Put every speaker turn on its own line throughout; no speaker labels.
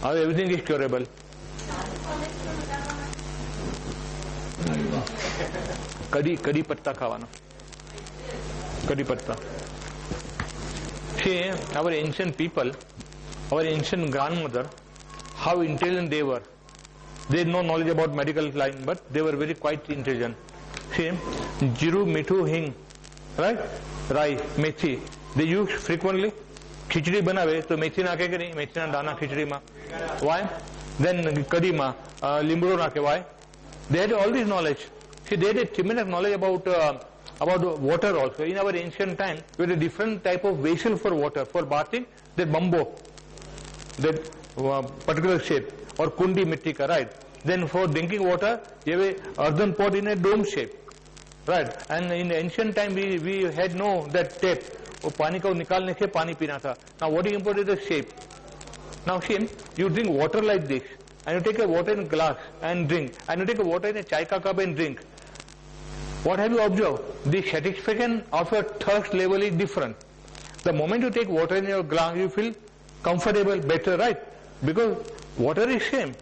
How everything is curable. कड़ी पत्ता खावाना, कड़ी पत्ता. See, our ancient people, our ancient grandmother, how intelligent they were. They had no knowledge about medical line, but they were very quite intelligent. See, jiru, mithu, hing, right? Rai, methi. They use frequently. खिचड़ी बनावे तो मेथी नाखे के नहीं, मेथी ना दाना खिचड़ी में. Why? Then कड़ी में लीमड़ो नाखे. Why? They had all this knowledge. See, they had a tremendous knowledge about water also. In our ancient time, we had a different type of vessel for water. For bathing, that bamboo, that particular shape, or kundi mitti ka, right? Then for drinking water, you have a earthen pot in a dome shape, right? And in the ancient time, we had no that tape. वो पानी को निकालने से पानी पीना था. Now what is important is the shape. Now see, you drink water like this, and you take a water in a glass and drink, and you take a water in a chai ka cup and drink. What have you observed? The satisfaction of your thirst level is different. The moment you take water in your glass, you feel comfortable, better, right? Because water is same.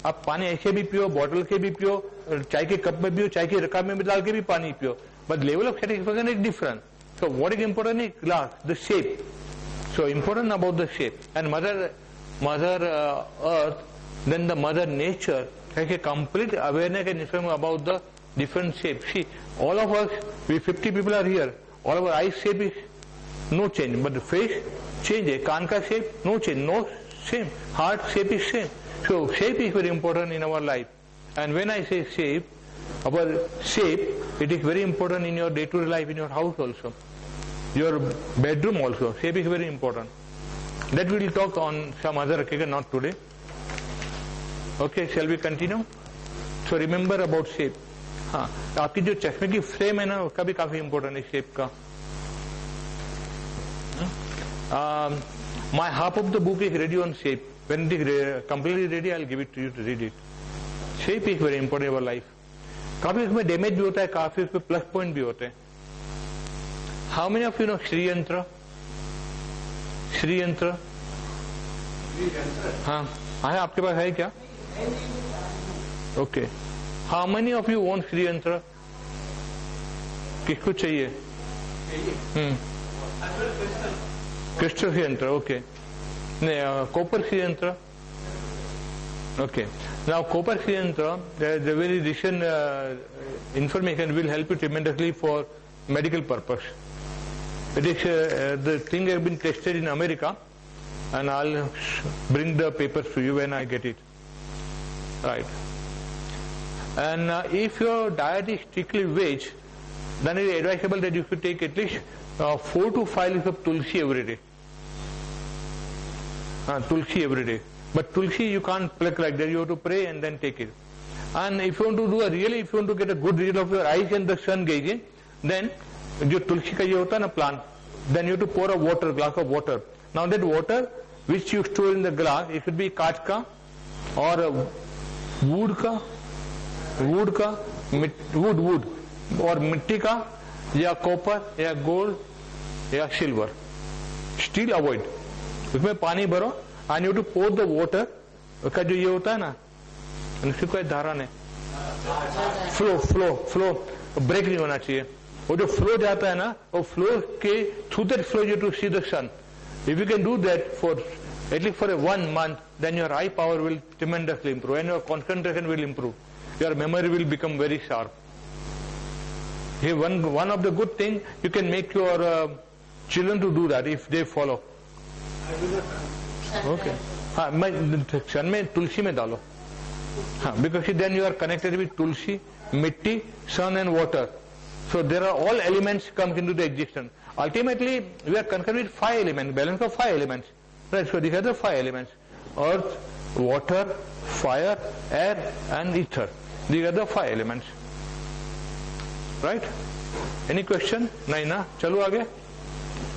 आप पानी ऐसे भी पियो, bottle के भी पियो, चाय के कप में पियो, चाय के रकाब में डाल के भी पानी पियो. But level of satisfaction is different. So what is important is glass, the shape. So important about the shape. And Mother Earth, then the Mother Nature has a complete awareness and information about the different shapes. See, all of us, we 50 people are here. All of our eyes shape is no change, but the face change. Kaan ka shape, no change, no same. Heart shape is same. So shape is very important in our life. And when I say shape, our shape, it is very important in your day-to-day life, in your house also. Your bedroom also, shape is very important. That we will talk on some other occasion, not today. Okay, shall we continue? So remember about shape. हाँ, आपकी जो चश्मे की frame है ना, उसका भी काफी इम्पोर्टेंट है शेप का. My half of the book is ready on shape. When it is completely ready, I'll give it to you to read it. Shape is very important in our life. काफी उसमें damage भी होता है, काफी उसमें plus point भी होते हैं. How many of you know Shri यंत्र? श्री यंत्र? हाँ, है आपके पास है क्या? Okay. How many of you own Shri यंत्र? किसको चाहिए? क्रिस्टल श्री यंत्र, ओके. कॉपर श्री यंत्र? Okay. Now, copper cylinder, the very recent information will help you tremendously for medical purpose. It is the thing has been tested in America, and I'll bring the papers to you when I get it. Right. And if your diet is strictly veg, then it is advisable that you should take at least 4 to 5 leaves of tulsi every day. Tulsi every day. But tulsi you can't pluck like that, you have to pray and then take it. And if you want to do if you want to get a good result of your eyes and the sun gazing, then जो तुलसी का ये होता है ना plant, then you have to pour a glass of water. Now that water which you store in the glass, it should be कांच का और wood और मिट्टी का या copper या gold या silver. Still avoid. उसमें पानी भरो and you have to pour the water. उसका जो ये होता है ना, इसकी कोई धारा नहीं, फ्लो ब्रेक नहीं होना चाहिए. वो जो फ्लो जाता है ना, वो फ्लो के through that flow you to see the sun. If you can do that for at least for a 1 month, then your eye power will tremendously improve and your concentration will improve. Your memory will become very sharp. Here, one of the good thing, you can make your children to do that if they follow. Okay. हाँ, मैं सन में तुलसी में डालो. हाँ, because then you are connected with tulsi, mitti, sun and water. So there are all elements come into the existence. Ultimately, we are concerned with 5 elements, balance of 5 elements. Right, so these are the 5 elements: earth, water, fire, air and ether. These are the 5 elements. Right? Any question? नहीं ना? चलो आगे.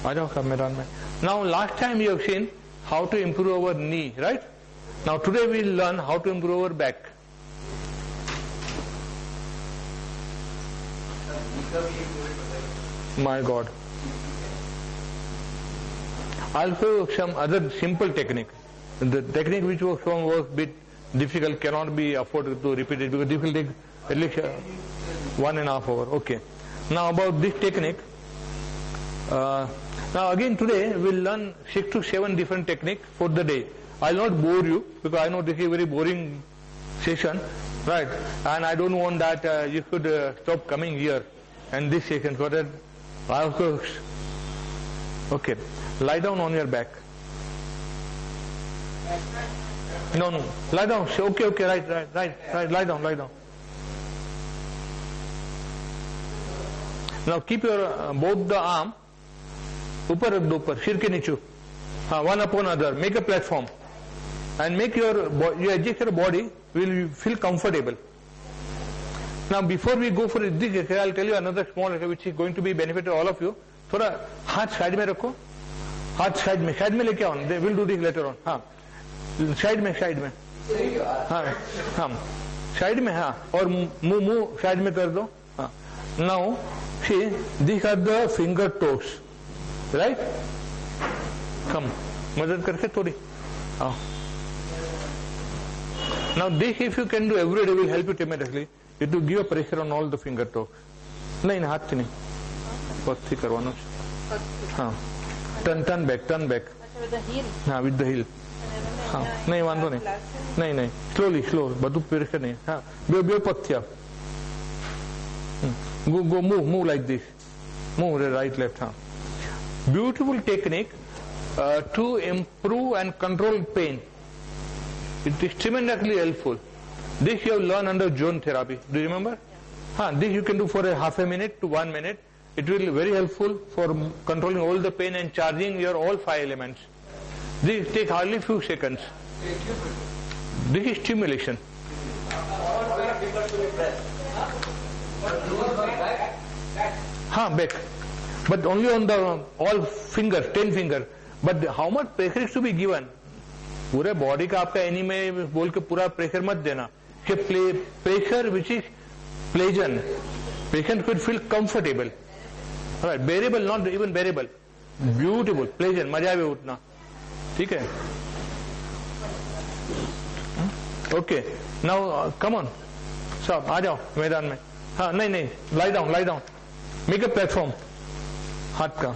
आ जाओ मैदान में. Now last time you have seen how to improve our knee, right? Now today we will learn how to improve our back. My God. I'll show you some other simple technique. The technique which was shown was a bit difficult, cannot be afforded to repeat it because this will take at least 1.5 hours. Okay. Now about this technique. Now again today we'll learn 6 to 7 different techniques for the day. I'll not bore you because I know this is a very boring session, right? And I don't want that you should stop coming here and this session so that I also. Okay, lie down on your back. No, lie down. Okay, right. Lie down. Now keep your both the arm ऊपर रख दो, ऊपर सिर के नीचे, हाँ, one upon another. Make a platform and make your adjust your body. Will feel comfortable. Now before we go for this exercise, I'll tell you another small exercise which is going to be benefit to all of you. थोड़ा हाथ side में रखो, हाथ side में लेके आओ. They will do this later on. हाँ, side में हाँ साइड में, हाँ, और मुंह साइड में कर दो. हाँ. Now see, these are the finger toes, right? Come, मदद करके थोड़ी. हाँ. Now this if you can do every day will help you tremendously. It will give a pressure on all the finger toes. नहीं हाथ से नहीं, पत्ती करवाना. हाँ, turn back.
With the heel.
हाँ, with the heel. हाँ, नहीं वांधो नहीं, slow, બધું pressure नहीं. हाँ, બે પથ્યા. Go move like this. Move right left. हाँ. Beautiful technique to improve and control pain. It is tremendously helpful. This you have learned under zone therapy. Do you remember? Yeah. This you can do for a half a minute to 1 minute. It will be very helpful for controlling all the pain and charging your all 5 elements. This takes hardly few seconds. This is stimulation. Back. But only on the all fingers, 10 fingers. But how much pressure is to be given? पूरे body का आपका any में बोल के पूरा pressure मत देना. Pressure which is pleasant. Patient should feel comfortable. Right, bearable, not even bearable. Beautiful, pleasant, मजा भी उठना. ठीक है? Okay. Now come on. सब आ जाओ मैदान में. हाँ, नहीं, lie down. Make a platform. हाथ का.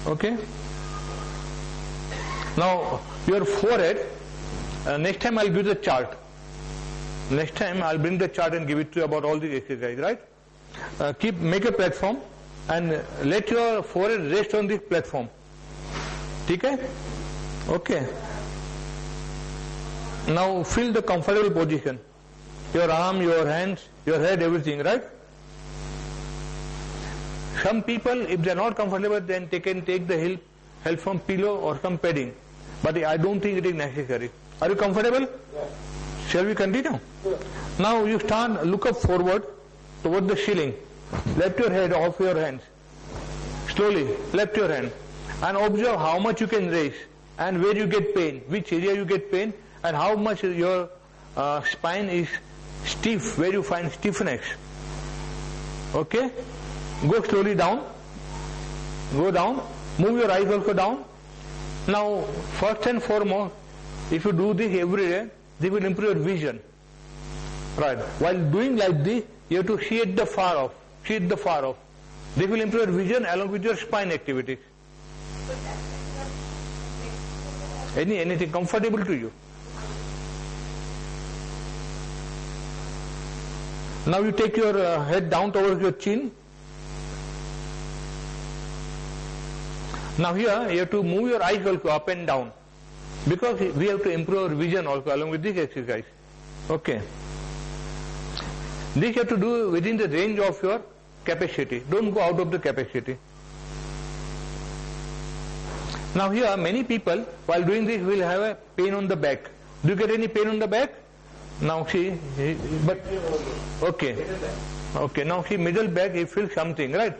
Okay. Now your forehead. Next time I'll give the chart. Next time I'll bring the chart and give it to you about all these exercises, right? Make a platform and let your forehead rest on this platform. Okay? Okay. Now feel the comfortable position. Your arm, your hands, your head, everything, right? Some people, if they are not comfortable, then they can take the help from pillow or some padding. But I don't think it is necessary. Are you comfortable? Yes. Shall we continue? Yes. Now you look up forward toward the ceiling. Lift your head off your hands. Slowly, lift your hand. And observe how much you can raise and where you get pain, which area you get pain, and how much your spine is stiff, where you find stiffness. Okay? Go slowly down. Go down. Move your eyes also down. Now, first and foremost, if you do this every day, this will improve your vision. Right. While doing like this, you have to see it the far off. This will improve your vision along with your spine activities. Anything comfortable to you. Now you take your head down towards your chin. Now here you have to move your eyes also up and down, because we have to improve our vision also along with this exercise. Okay. This you have to do within the range of your capacity. Don't go out of the capacity. Now here many people while doing this will have a pain on the back. Do you get any pain on the back? Now see, but okay. Now see middle back, you feel something, right?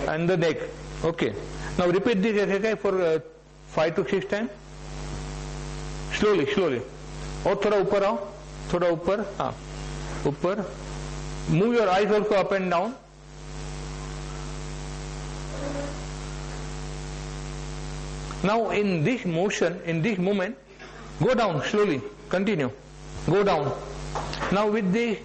And the neck. Okay. Now repeat this exercise for 5 to 6 times. Slowly. और थोड़ा ऊपर आओ, थोड़ा ऊपर, हाँ, ऊपर. Move your eyes also up and down. Now in this motion, in this movement, go down slowly, continue, go down. Now with the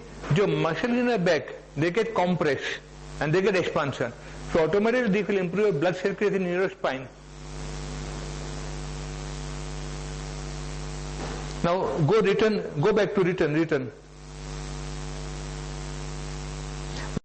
muscle in the back, they get compressed and they get expansion. So automatically they will improve your blood circulation in your spine. Now go back to return.